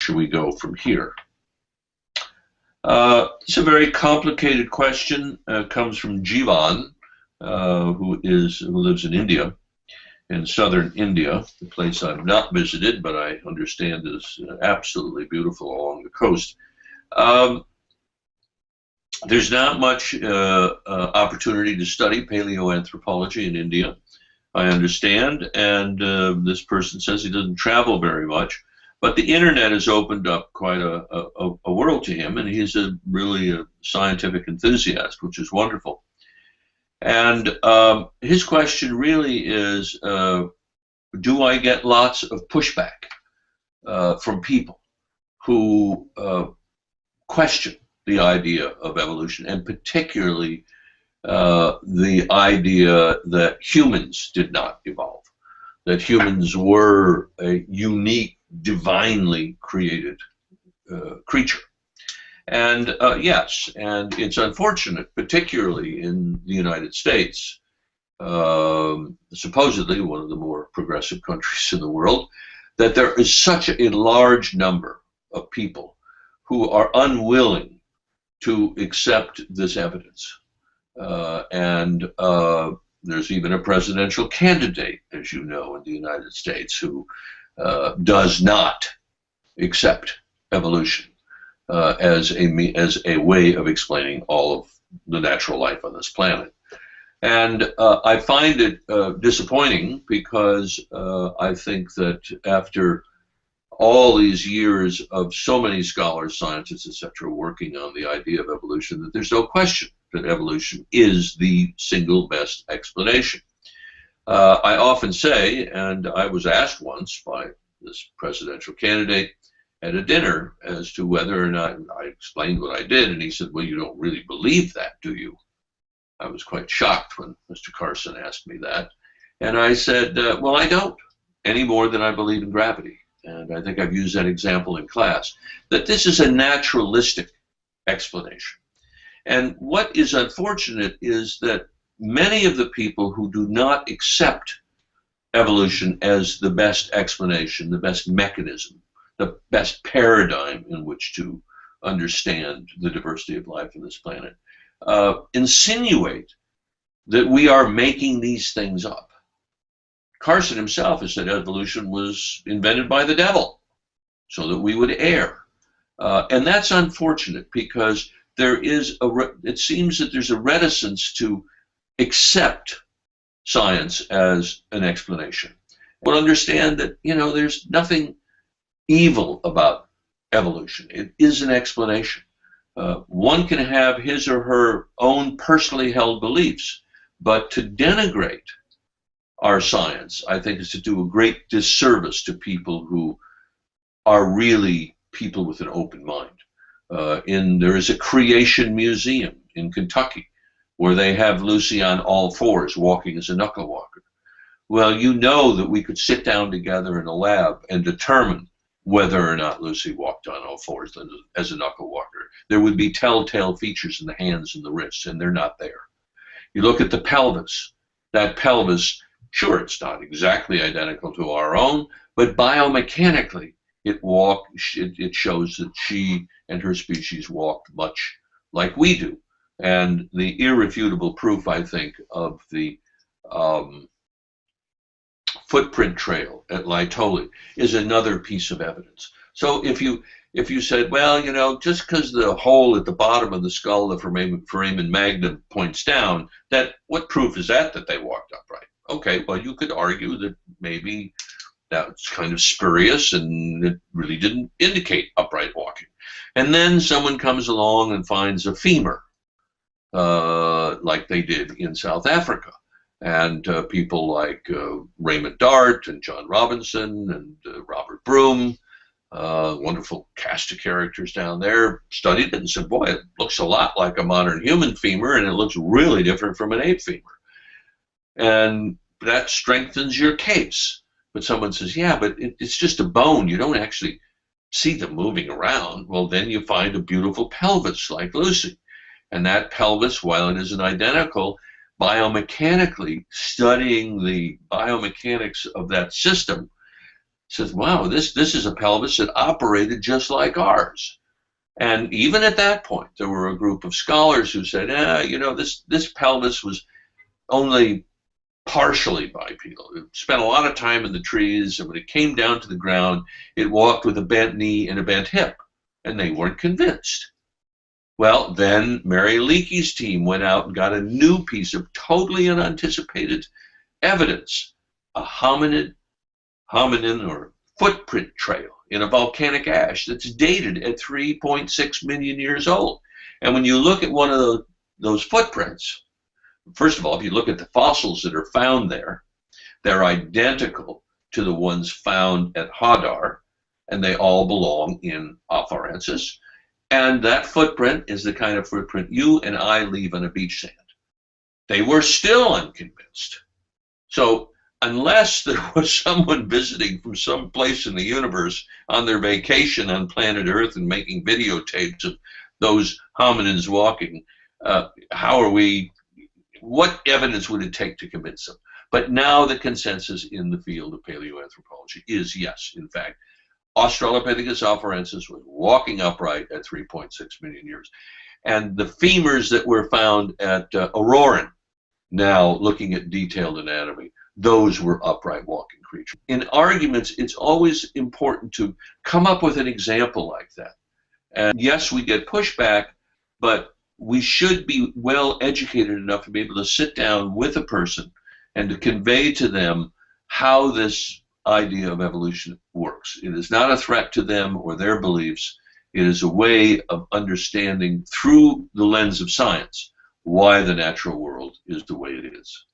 should we go from here? It's a very complicated question. Comes from Jivan, who lives in India, in southern India, a place I've not visited, but I understand is absolutely beautiful along the coast. There's not much opportunity to study paleoanthropology in India, I understand, and this person says he doesn't travel very much. But the internet has opened up quite a world to him, and he's really a scientific enthusiast, which is wonderful. And his question really is, do I get lots of pushback from people who question the idea of evolution, and particularly the idea that humans did not evolve, that humans were a unique, divinely created creature. And yes, and it's unfortunate, particularly in the United States, supposedly one of the more progressive countries in the world, that there is such a large number of people who are unwilling to accept this evidence. And there's even a presidential candidate, as you know, in the United States who does not accept evolution as a way of explaining all of the natural life on this planet. And I find it disappointing because I think that after all these years of so many scholars, scientists, etc., working on the idea of evolution, that there's no question that evolution is the single best explanation. I often say, and I was asked once by this presidential candidate at a dinner as to whether or not, I explained what I did, and he said, well, you don't really believe that, do you? I was quite shocked when Mr. Carson asked me that. And I said, well, I don't, any more than I believe in gravity. And I think I've used that example in class, that this is a naturalistic explanation. And what is unfortunate is that many of the people who do not accept evolution as the best explanation, the best mechanism, the best paradigm in which to understand the diversity of life on this planet, insinuate that we are making these things up. Carson himself has said evolution was invented by the devil so that we would err. And that's unfortunate because there is it seems that there's a reticence to accept science as an explanation. But understand that, you know, there's nothing evil about evolution. It is an explanation. One can have his or her own personally held beliefs, but to denigrate our science, I think, is to do a great disservice to people who are really people with an open mind. There is a creation museum in Kentucky where they have Lucy on all fours walking as a knuckle walker. Well, you know that we could sit down together in a lab and determine whether or not Lucy walked on all fours as a knuckle walker. There would be telltale features in the hands and the wrists, and they're not there. You look at the pelvis. That pelvis, sure, it's not exactly identical to our own, but biomechanically, it shows that she and her species walked much like we do. And the irrefutable proof, I think, of the footprint trail at Laetoli is another piece of evidence. So if you said, well, you know, just because the hole at the bottom of the skull, the foramen magnum, points down, what proof is that they walked upright? Okay, well, you could argue that maybe that's kind of spurious and it really didn't indicate upright walking. And then someone comes along and finds a femur, like they did in South Africa. And people like Raymond Dart and John Robinson and Robert Broom, wonderful cast of characters down there, studied it and said, boy, it looks a lot like a modern human femur, and it looks really different from an ape femur. And that strengthens your case. But someone says, yeah, but it's just a bone. You don't actually see them moving around. Well, then you find a beautiful pelvis like Lucy. And that pelvis, while it isn't identical, biomechanically, studying the biomechanics of that system, Says, wow, this is a pelvis that operated just like ours. And even at that point, there were a group of scholars who said, this pelvis was only partially bipedal. It spent a lot of time in the trees, and when it came down to the ground, it walked with a bent knee and a bent hip, and they weren't convinced. Well, then Mary Leakey's team went out and got a new piece of totally unanticipated evidence, a hominin or footprint trail in a volcanic ash that's dated at 3.6 million years old. And when you look at one of those footprints, first of all, if you look at the fossils that are found there, they're identical to the ones found at Hadar, and they all belong in Afarensis. And that footprint is the kind of footprint you and I leave on a beach sand. They were still unconvinced. So unless there was someone visiting from some place in the universe on their vacation on planet Earth and making videotapes of those hominins walking, what evidence would it take to convince them? But now the consensus in the field of paleoanthropology is yes, in fact, Australopithecus afarensis was walking upright at 3.6 million years. And the femurs that were found at Auroran, now looking at detailed anatomy, those were upright walking creatures. In arguments, it's always important to come up with an example like that. And yes, we get pushback, but we should be well educated enough to be able to sit down with a person and to convey to them how this idea of evolution works. It is not a threat to them or their beliefs. It is a way of understanding through the lens of science why the natural world is the way it is.